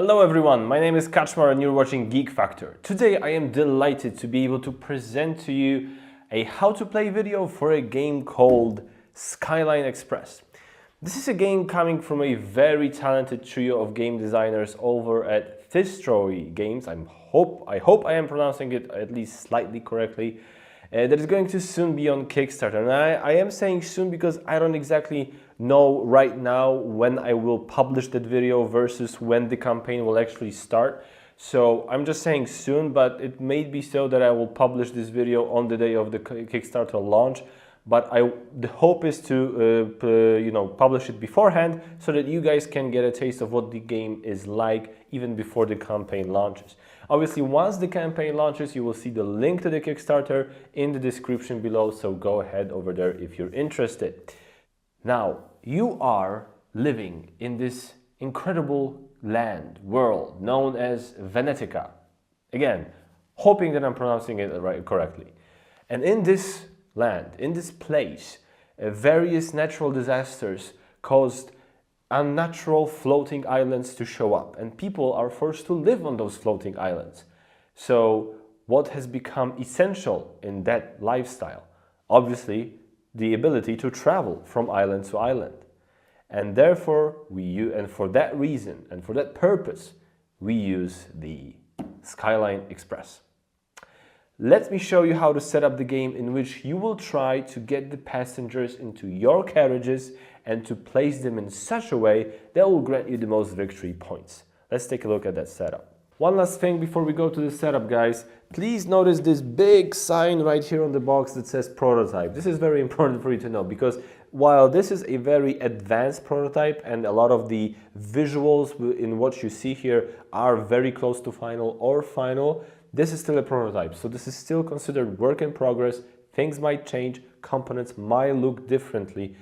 Hello everyone, my name is Kaczmar and you're watching Geek Factor. Today I am delighted to be able to present to you a how to play video for a game called SKYLINE Express. This is a game coming from a very talented trio of game designers over at Thystroy Games. I hope I am pronouncing it at least slightly correctly. That is going to soon be on Kickstarter. And I am saying soon because I don't exactly know right now when I will publish that video versus when the campaign will actually start. So I'm just saying soon, but it may be so that I will publish this video on the day of the Kickstarter launch. But the hope is to publish it beforehand so that you guys can get a taste of what the game is like even before the campaign launches. Obviously, once the campaign launches, you will see the link to the Kickstarter in the description below, so go ahead over there if you're interested. Now, you are living in this incredible world known as Venetica. Again, hoping that I'm pronouncing it correctly. And in this land, in this place, various natural disasters caused unnatural floating islands to show up, and people are forced to live on those floating islands. So what has become essential in that lifestyle? Obviously, the ability to travel from island to island. And therefore, for that reason and for that purpose, we use the SKYLINE Express. Let me show you how to set up the game in which you will try to get the passengers into your carriages and to place them in such a way that will grant you the most victory points. Let's take a look at that setup. One last thing before we go to the setup, guys. Please notice this big sign right here on the box that says prototype. This is very important for you to know because while this is a very advanced prototype and a lot of the visuals in what you see here are very close to final or final, this is still a prototype, so this is still considered work in progress. Things might change, components might look differently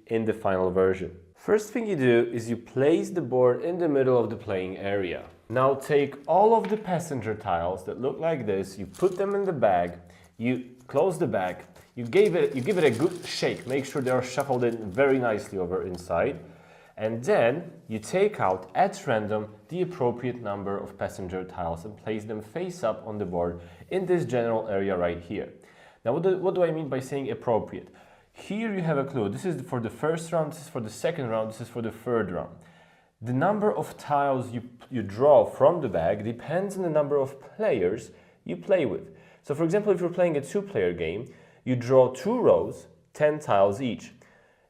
in the final version. First thing you do is you place the board in the middle of the playing area. Now take all of the passenger tiles that look like this, you put them in the bag, you close the bag, you give it a good shake, make sure they are shuffled in very nicely over inside. And then you take out at random the appropriate number of passenger tiles and place them face up on the board in this general area right here. Now what do I mean by saying appropriate? Here you have a clue. This is for the first round, this is for the second round, this is for the third round. The number of tiles you draw from the bag depends on the number of players you play with. So for example, if you're playing a two-player game, you draw 2 rows, 10 tiles each.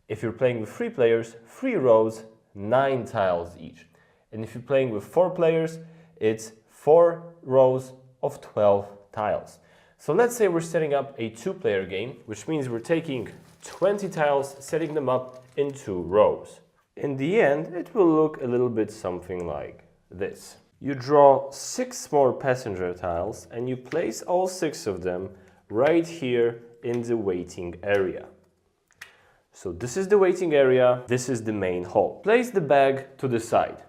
If you're playing with 3 players, 3 rows, 9 tiles each. And if you're playing with 4 players, it's 4 rows of 12 tiles. So let's say we're setting up a 2-player game, which means we're taking 20 tiles, setting them up in 2 rows. In the end, it will look a little bit something like this. You draw 6 more passenger tiles and you place all 6 of them right here in the waiting area. So this is the waiting area, this is the main hall. Place the bag to the side.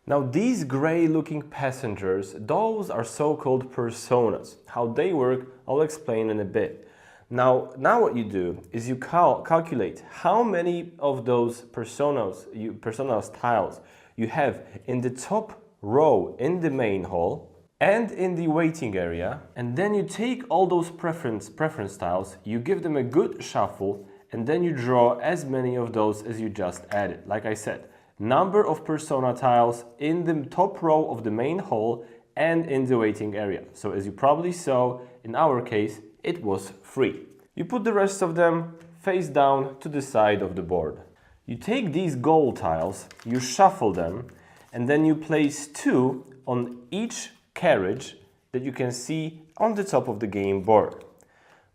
Now these gray looking passengers, those are so-called personas. How they work, I'll explain in a bit. Now what you do is you calculate how many of those personas tiles you have in the top row in the main hall and in the waiting area, and then you take all those preference tiles, you give them a good shuffle, and then you draw as many of those as you just added. Like I said, number of persona tiles in the top row of the main hall and in the waiting area. So as you probably saw, in our case, it was 3. You put the rest of them face down to the side of the board. You take these gold tiles, you shuffle them, and then you place 2 on each carriage that you can see on the top of the game board.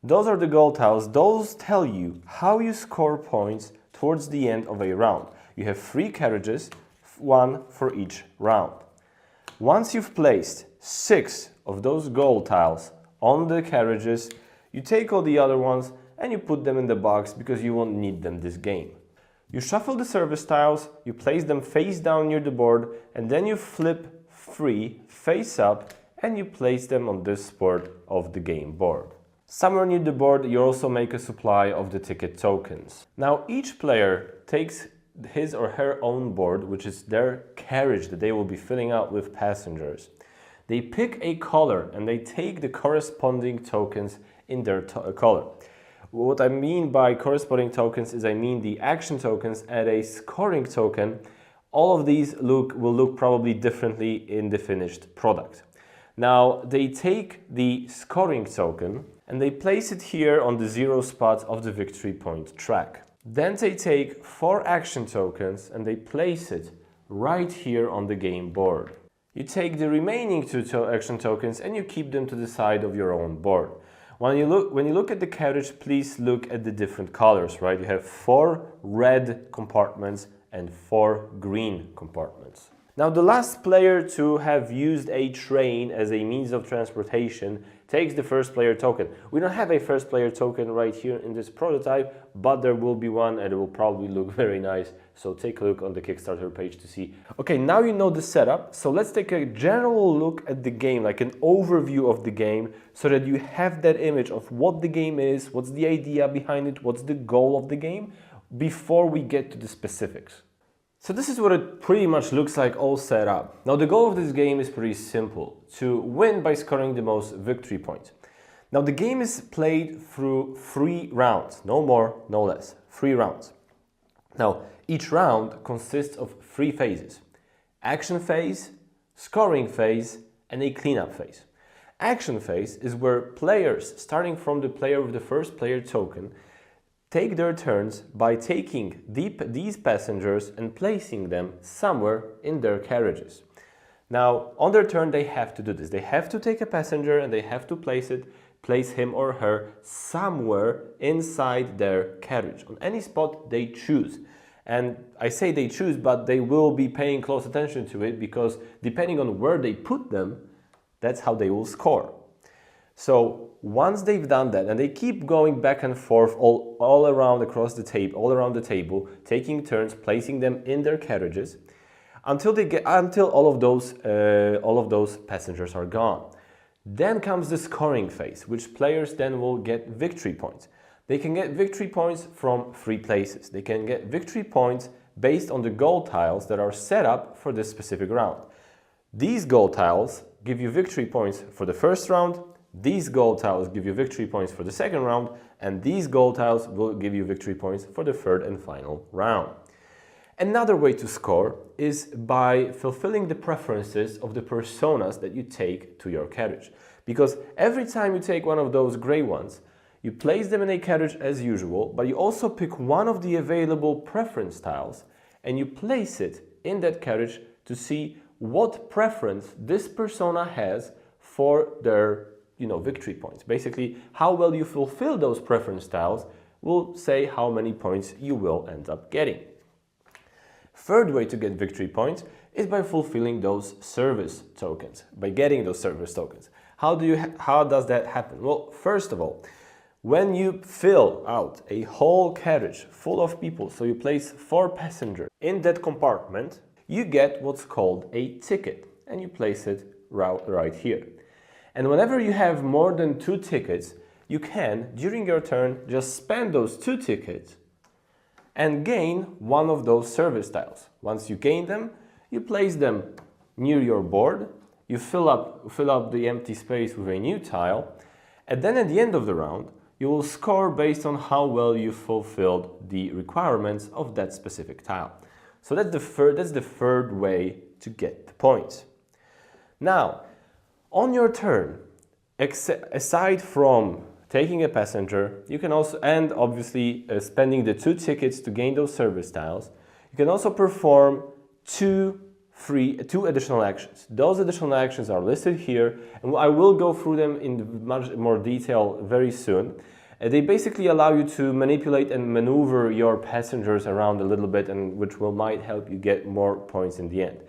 Those are the gold tiles. Those tell you how you score points towards the end of a round. You have 3 carriages, 1 for each round. Once you've placed 6 of those gold tiles on the carriages, you take all the other ones and you put them in the box because you won't need them this game. You shuffle the service tiles, you place them face down near the board, and then you flip 3 face up and you place them on this part of the game board. Somewhere near the board, you also make a supply of the ticket tokens. Now each player takes his or her own board, which is their carriage that they will be filling out with passengers. They pick a color and they take the corresponding tokens in their color. What I mean by corresponding tokens is I mean the action tokens and a scoring token. All of these will look probably differently in the finished product. Now they take the scoring token and they place it here on the 0 spot of the victory point track. Then they take 4 action tokens and they place it right here on the game board. You take the remaining 2 action tokens and you keep them to the side of your own board. When you look at the carriage, please look at the different colors, right? You have 4 red compartments and 4 green compartments. Now the last player to have used a train as a means of transportation takes the first player token. We don't have a first player token right here in this prototype, but there will be one and it will probably look very nice. So take a look on the Kickstarter page to see. Okay, now you know the setup. So let's take a general look at the game, like an overview of the game, so that you have that image of what the game is, what's the idea behind it, what's the goal of the game, before we get to the specifics. So this is what it pretty much looks like all set up. Now the goal of this game is pretty simple, to win by scoring the most victory points. Now the game is played through 3 rounds, no more, no less, 3 rounds. Now each round consists of 3 phases: action phase, scoring phase, and a cleanup phase. Action phase is where players, starting from the player with the first player token, take their turns by taking these passengers and placing them somewhere in their carriages. Now, on their turn, they have to do this. They have to take a passenger and they have to place him or her somewhere inside their carriage, on any spot they choose. And I say they choose, but they will be paying close attention to it, because depending on where they put them, that's how they will score. So once they've done that, and they keep going back and forth all around the table, taking turns, placing them in their carriages, until all of those passengers are gone. Then comes the scoring phase, which players then will get victory points. They can get victory points from 3 places. They can get victory points based on the goal tiles that are set up for this specific round. These goal tiles give you victory points for the first round. These gold tiles give you victory points for the second round, and these gold tiles will give you victory points for the third and final round. Another way to score is by fulfilling the preferences of the personas that you take to your carriage. Because every time you take one of those gray ones, you place them in a carriage as usual, but you also pick one of the available preference tiles and you place it in that carriage to see what preference this persona has for their victory points. Basically, how well you fulfill those preference tiles will say how many points you will end up getting. Third way to get victory points is by fulfilling those service tokens, by getting those service tokens. How does that happen? Well, first of all, when you fill out a whole carriage full of people, so you place 4 passengers in that compartment, you get what's called a ticket, and you place it right here. And whenever you have more than 2 tickets, you can, during your turn, just spend those 2 tickets and gain one of those service tiles. Once you gain them, you place them near your board, you fill up the empty space with a new tile, and then at the end of the round, you will score based on how well you fulfilled the requirements of that specific tile. So that's the third way to get the points. Now, on your turn, aside from taking a passenger, you can also, and obviously spending the 2 tickets to gain those service tiles, you can also perform 2 additional actions. Those additional actions are listed here, and I will go through them in much more detail very soon. They basically allow you to manipulate and maneuver your passengers around a little bit, and which might help you get more points in the end.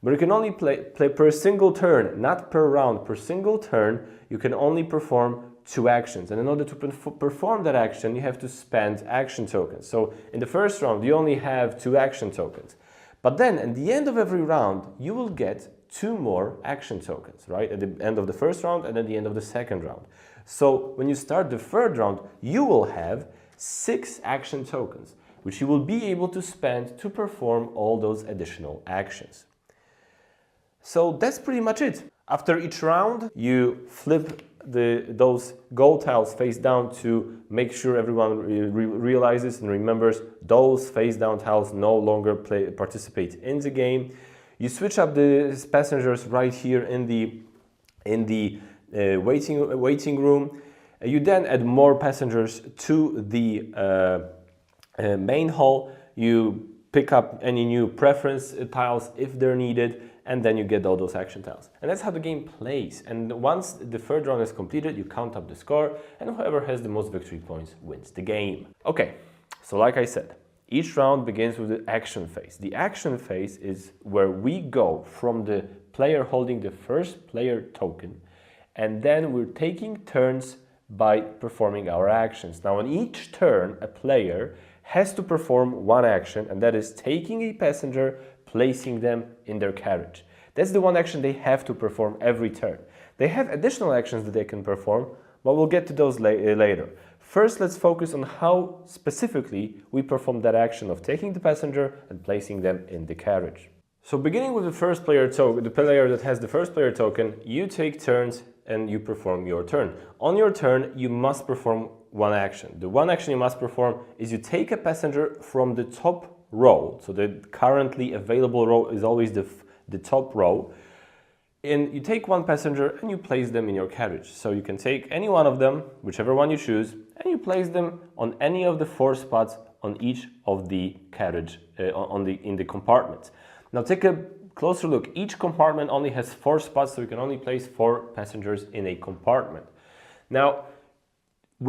But you can only play per single turn, not per round. Per single turn, you can only perform 2 actions. And in order to perform that action, you have to spend action tokens. So in the first round, you only have 2 action tokens. But then at the end of every round, you will get 2 more action tokens, right? At the end of the first round and at the end of the second round. So when you start the third round, you will have 6 action tokens. which you will be able to spend to perform all those additional actions. So that's pretty much it. After each round, you flip those gold tiles face down to make sure everyone realizes and remembers those face down tiles no longer participate in the game. You switch up the passengers right here in the waiting room. You then add more passengers to the main hall. You pick up any new preference tiles if they're needed, and then you get all those action tiles. And that's how the game plays. And once the third round is completed, you count up the score, and whoever has the most victory points wins the game. Okay, so like I said, each round begins with the action phase. The action phase is where we go from the player holding the first player token, and then we're taking turns by performing our actions. Now on each turn, a player has to perform one action, and that is taking a passenger, placing them in their carriage. That's the one action they have to perform every turn. They have additional actions that they can perform, but we'll get to those later. First, let's focus on how specifically we perform that action of taking the passenger and placing them in the carriage. So beginning with the first player token, the player that has the first player token, you take turns and you perform your turn. On your turn, you must perform one action. The one action you must perform is you take a passenger from the top row. So the currently available row is always the top row. And you take one passenger and you place them in your carriage. So you can take any one of them, whichever one you choose, and you place them on any of the 4 spots on each of the carriage in the compartments. Now take a closer look. Each compartment only has 4 spots, so you can only place 4 passengers in a compartment. Now,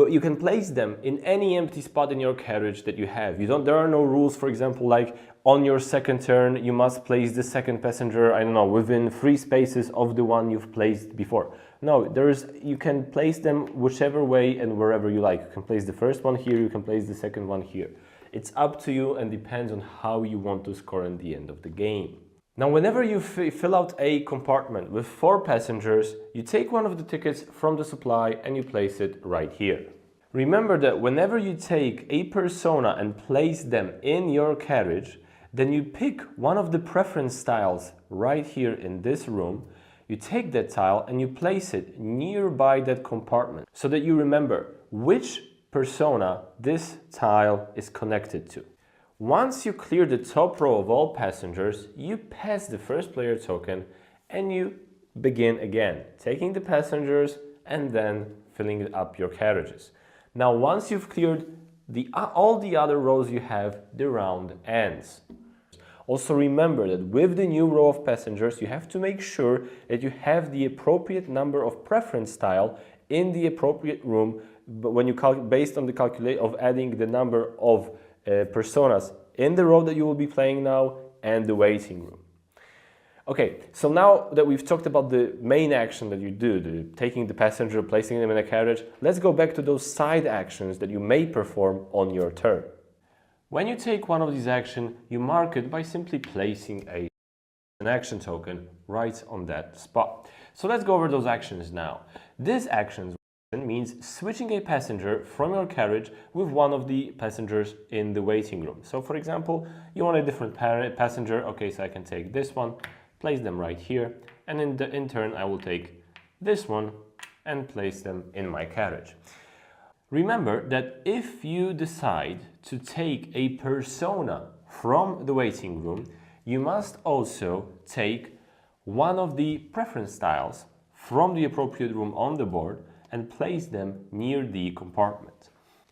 you can place them in any empty spot in your carriage that you have. There are no rules, for example, like on your second turn, you must place the second passenger, I don't know, within 3 spaces of the one you've placed before. No, you can place them whichever way and wherever you like. You can place the first one here, you can place the second one here. It's up to you and depends on how you want to score at the end of the game. Now, whenever you fill out a compartment with 4 passengers, you take one of the tickets from the supply and you place it right here. Remember that whenever you take a persona and place them in your carriage, then you pick one of the preference tiles right here in this room. You take that tile and you place it nearby that compartment so that you remember which persona this tile is connected to. Once you clear the top row of all passengers, you pass the first player token and you begin again, taking the passengers and then filling up your carriages. Now, once you've cleared all the other rows you have, the round ends. Also remember that with the new row of passengers, you have to make sure that you have the appropriate number of preference tile in the appropriate room, but when you based on the calculate of adding the number of personas in the row that you will be playing now and the waiting room. Okay, so now that we've talked about the main action that you do, taking the passenger, placing them in a carriage, let's go back to those side actions that you may perform on your turn. When you take one of these actions, you mark it by simply placing an action token right on that spot. So let's go over those actions now. This action means switching a passenger from your carriage with one of the passengers in the waiting room. So for example, you want a different passenger. Okay, so I can take this one, place them right here, and in turn I will take this one and place them in my carriage. Remember that if you decide to take a persona from the waiting room, you must also take one of the preference tiles from the appropriate room on the board and place them near the compartment.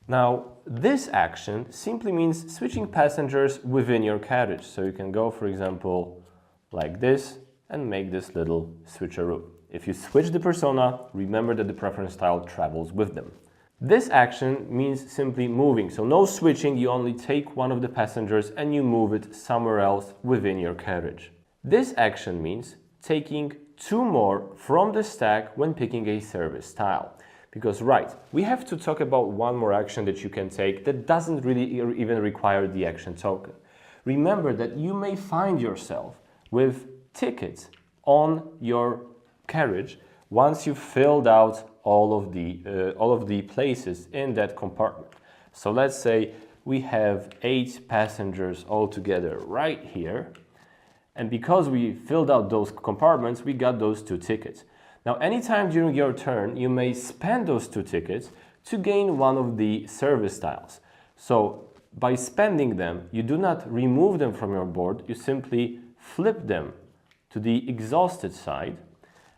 Now, this action simply means switching passengers within your carriage. So you can go, for example, like this and make this little switcheroo. If you switch the persona, remember that the preference tile travels with them. This action means simply moving. So no switching, you only take one of the passengers and you move it somewhere else within your carriage. This action means taking 2 more from the stack when picking a service tile. Because we have to talk about one more action that you can take that doesn't really even require the action token. Remember that you may find yourself with tickets on your carriage once you've filled out all of the places in that compartment. So let's say we have 8 passengers altogether right here. And because we filled out those compartments, we got those 2 tickets. Now, anytime during your turn, you may spend those 2 tickets to gain one of the service tiles. So by spending them, you do not remove them from your board, you simply flip them to the exhausted side,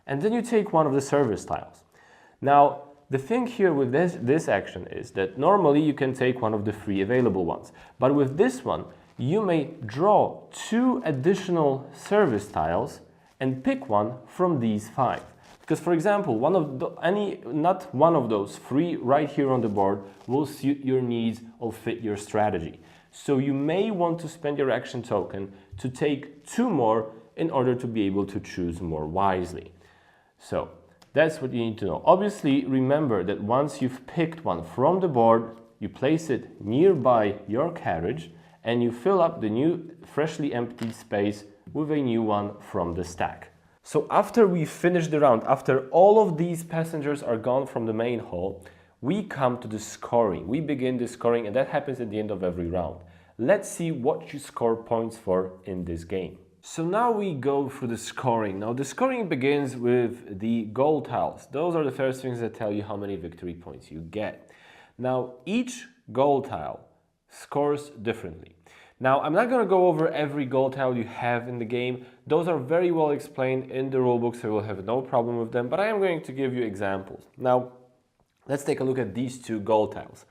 and then you take one of the service tiles. Now, the thing here with this action is that normally you can take one of the 3 available ones, but with this one, you may draw 2 additional service tiles and pick one from these 5. Because, for example, not one of those 3 right here on the board will suit your needs or fit your strategy. So you may want to spend your action token to take 2 more in order to be able to choose more wisely. So that's what you need to know. Obviously, remember that once you've picked one from the board, you place it nearby your carriage and you fill up the new freshly emptied space with a new one from the stack. So after we finish the round, after all of these passengers are gone from the main hall, we come to the scoring. We begin the scoring, and that happens at the end of every round. Let's see what you score points for in this game. So now we go through the scoring. Now the scoring begins with the goal tiles. Those are the first things that tell you how many victory points you get. Now each goal tile scores differently. Now, I'm not going to go over every goal tile you have in the game. Those are very well explained in the rulebook, so you'll have no problem with them, but I am going to give you examples. Now, let's take a look at these 2 goal tiles.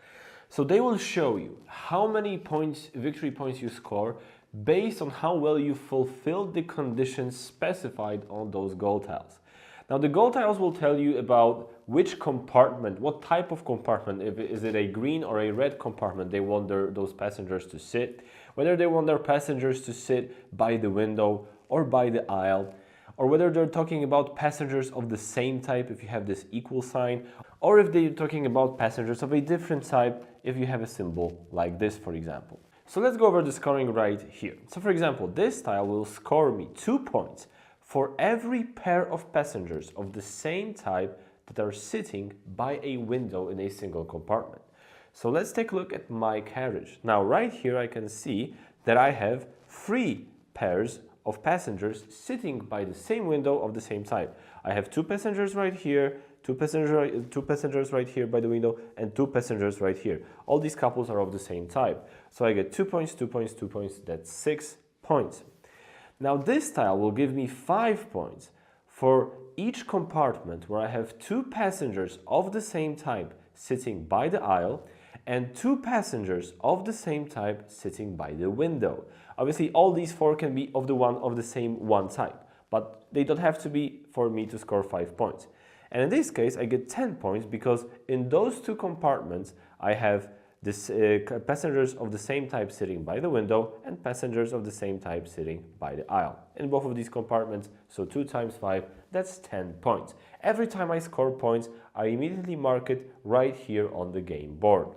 So they will show you how many points, victory points you score based on how well you fulfilled the conditions specified on those goal tiles. Now, the goal tiles will tell you about which compartment, what type of compartment, is it a green or a red compartment they want those passengers to sit, whether they want their passengers to sit by the window or by the aisle, or whether they're talking about passengers of the same type if you have this equal sign, or if they're talking about passengers of a different type if you have a symbol like this, for example. So let's go over the scoring right here. So for example, this tile will score me 2 points for every pair of passengers of the same type that are sitting by a window in a single compartment. So let's take a look at my carriage. Now right here I can see that I have 3 pairs of passengers sitting by the same window of the same type. I have 2 passengers right here, 2 passengers right here by the window, and 2 passengers right here. All these couples are of the same type. So I get 2 points, 2 points, 2 points, that's 6 points. Now this tile will give me 5 points for each compartment where I have 2 passengers of the same type sitting by the aisle and 2 passengers of the same type sitting by the window. Obviously all these 4 can be of the same one type, but they don't have to be for me to score 5 points. And in this case I get 10 points because in those 2 compartments I have passengers of the same type sitting by the window and passengers of the same type sitting by the aisle. In both of these compartments, so 2 times 5, that's 10 points. Every time I score points, I immediately mark it right here on the game board.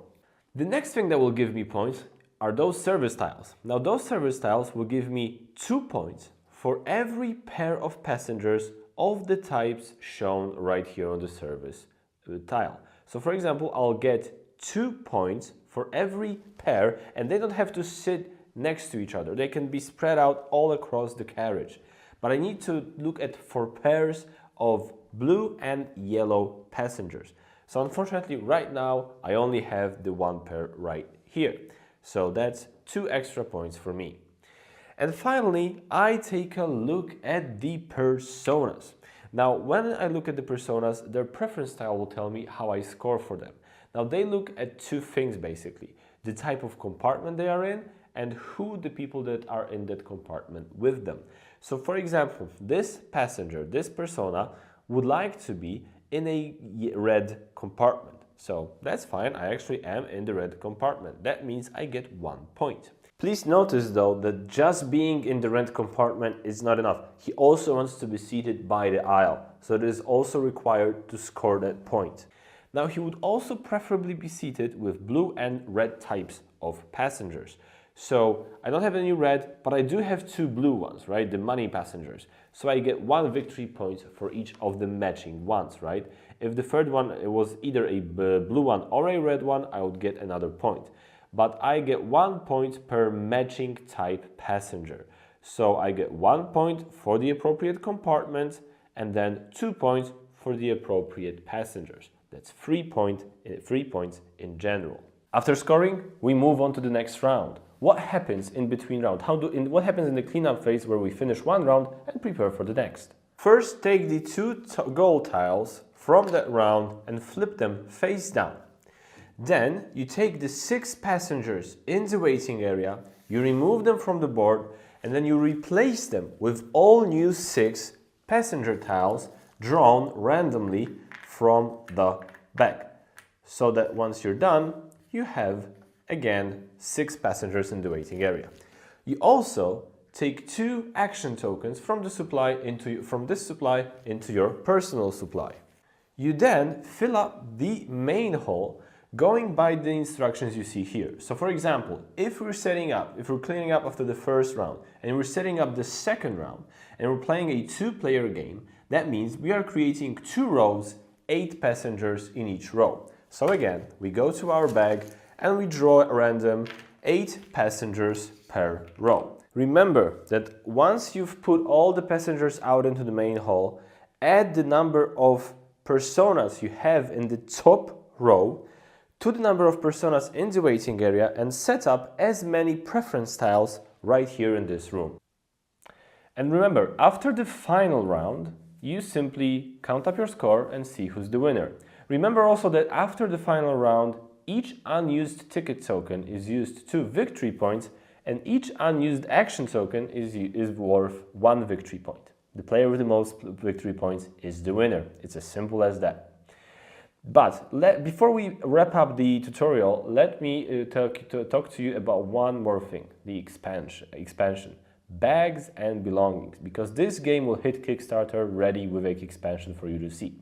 The next thing that will give me points are those service tiles. Now those service tiles will give me 2 points for every pair of passengers of the types shown right here on the service tile. So for example, I'll get 2 points for every pair, and they don't have to sit next to each other. They can be spread out all across the carriage. But I need to look at 4 pairs of blue and yellow passengers. So unfortunately right now I only have the 1 pair right here. So that's 2 extra points for me. And finally, I take a look at the personas. Now, when I look at the personas, their preference style will tell me how I score for them. Now, they look at 2 things basically: the type of compartment they are in and who the people that are in that compartment with them. So, for example, this passenger, this persona, would like to be in a red compartment. So that's fine, I actually am in the red compartment. That means I get 1 point. Please notice though that just being in the red compartment is not enough. He also wants to be seated by the aisle, so it is also required to score that point. Now he would also preferably be seated with blue and red types of passengers. So I don't have any red, but I do have 2 blue ones, right? The money passengers. So I get 1 victory point for each of the matching ones, right? If the third one was either a blue one or a red one, I would get another point. but I get 1 point per matching type passenger. So I get 1 point for the appropriate compartment and then 2 points for the appropriate passengers. That's 3 points in general. After scoring, we move on to the next round. What happens in between rounds? What happens in the cleanup phase where we finish one round and prepare for the next? First, take the two gold tiles from that round and flip them face down. Then you take the 6 passengers in the waiting area, you remove them from the board, and then you replace them with all new 6 passenger tiles drawn randomly from the back. So that once you're done, you have again 6 passengers in the waiting area. You also take 2 action tokens from this supply into your personal supply. You then fill up the main hall going by the instructions you see here. So for example, if we're cleaning up after the first round and we're setting up the second round and we're playing a 2-player game, that means we are creating 2 rows, 8 passengers in each row. So again, we go to our bag and we draw at random 8 passengers per row. Remember that once you've put all the passengers out into the main hall, add the number of personas you have in the top row to the number of personas in the waiting area and set up as many preference tiles right here in this room. And remember, after the final round, you simply count up your score and see who's the winner. Remember also that after the final round, each unused ticket token is used 2 victory points and each unused action token is worth 1 victory point. The player with the most victory points is the winner. It's as simple as that. But before we wrap up the tutorial, let me talk to you about one more thing, the expansion. Bags and belongings, because this game will hit Kickstarter ready with an expansion for you to see.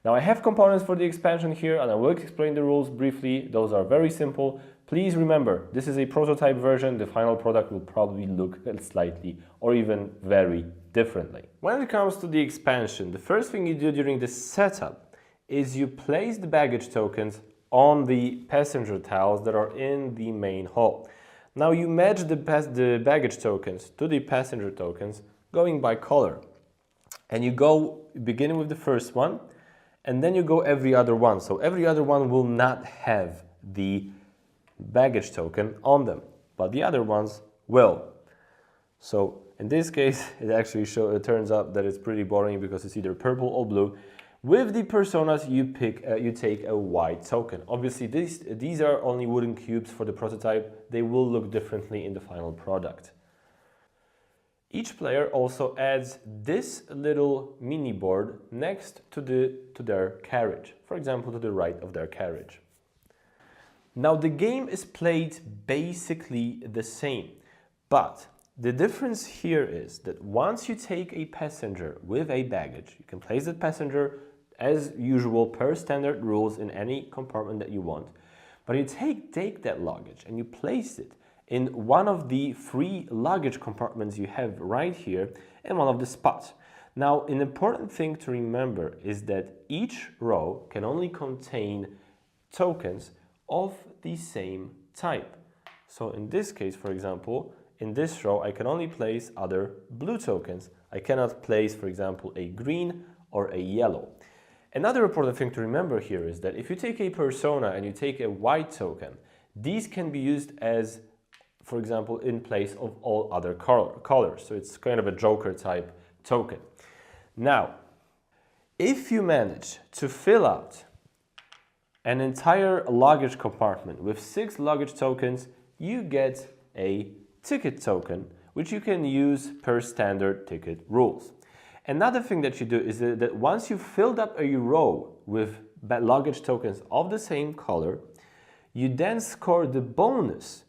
Now I have components for the expansion here and I will explain the rules briefly. Those are very simple. Please remember, this is a prototype version. The final product will probably look slightly or even very differently. When it comes to the expansion, the first thing you do during the setup is you place the baggage tokens on the passenger tiles that are in the main hall. Now you match the baggage tokens to the passenger tokens going by color. And you go beginning with the first one and then you go every other one. So every other one will not have the baggage token on them, but the other ones will. So in this case, it turns out that it's pretty boring because it's either purple or blue. With the personas, you take a white token. Obviously, these are only wooden cubes for the prototype. They will look differently in the final product. Each player also adds this little mini board next to their carriage, for example, to the right of their carriage. Now the game is played basically the same, but the difference here is that once you take a passenger with a baggage, you can place that passenger as usual per standard rules in any compartment that you want, but you take that luggage and you place it in one of the 3 luggage compartments you have right here in one of the spots. Now, an important thing to remember is that each row can only contain tokens of the same type. So in this case, for example, in this row, I can only place other blue tokens. I cannot place, for example, a green or a yellow. Another important thing to remember here is that if you take a persona and you take a white token, these can be used as, for example, in place of all other colors. So it's kind of a Joker type token. Now, if you manage to fill out an entire luggage compartment with 6 luggage tokens, you get a ticket token, which you can use per standard ticket rules. Another thing that you do is that once you've filled up a row with luggage tokens of the same color, you then score the bonus,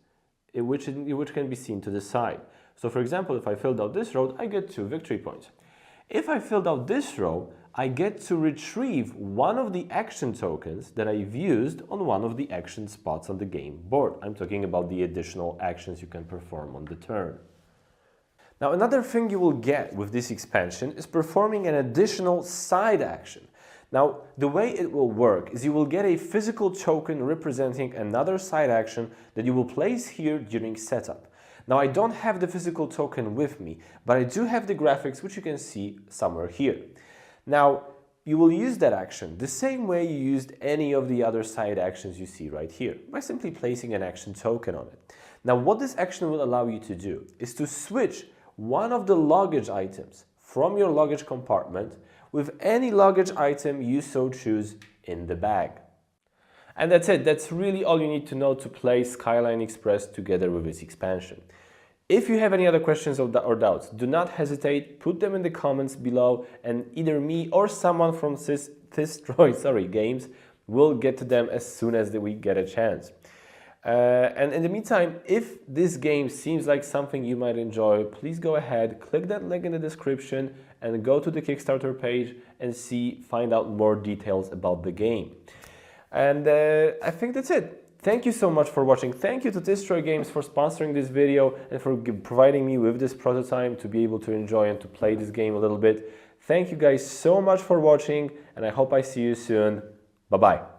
which can be seen to the side. So for example, if I filled out this row, I get 2 victory points. If I filled out this row, I get to retrieve one of the action tokens that I've used on one of the action spots on the game board. I'm talking about the additional actions you can perform on the turn. Now, another thing you will get with this expansion is performing an additional side action. Now, the way it will work is you will get a physical token representing another side action that you will place here during setup. Now, I don't have the physical token with me, but I do have the graphics, which you can see somewhere here. Now, you will use that action the same way you used any of the other side actions you see right here, by simply placing an action token on it. Now, what this action will allow you to do is to switch one of the luggage items from your luggage compartment with any luggage item you so choose in the bag. And that's it. That's really all you need to know to play SKYLINE Express together with this expansion. If you have any other questions or doubts, do not hesitate, put them in the comments below, and either me or someone from Destroy Games will get to them as soon as we get a chance. And in the meantime, if this game seems like something you might enjoy, please go ahead, click that link in the description and go to the Kickstarter page and find out more details about the game. And I think that's it. Thank you so much for watching. Thank you to Destroy Games for sponsoring this video and for providing me with this prototype to be able to enjoy and to play this game a little bit. Thank you guys so much for watching, and I hope I see you soon. Bye-bye.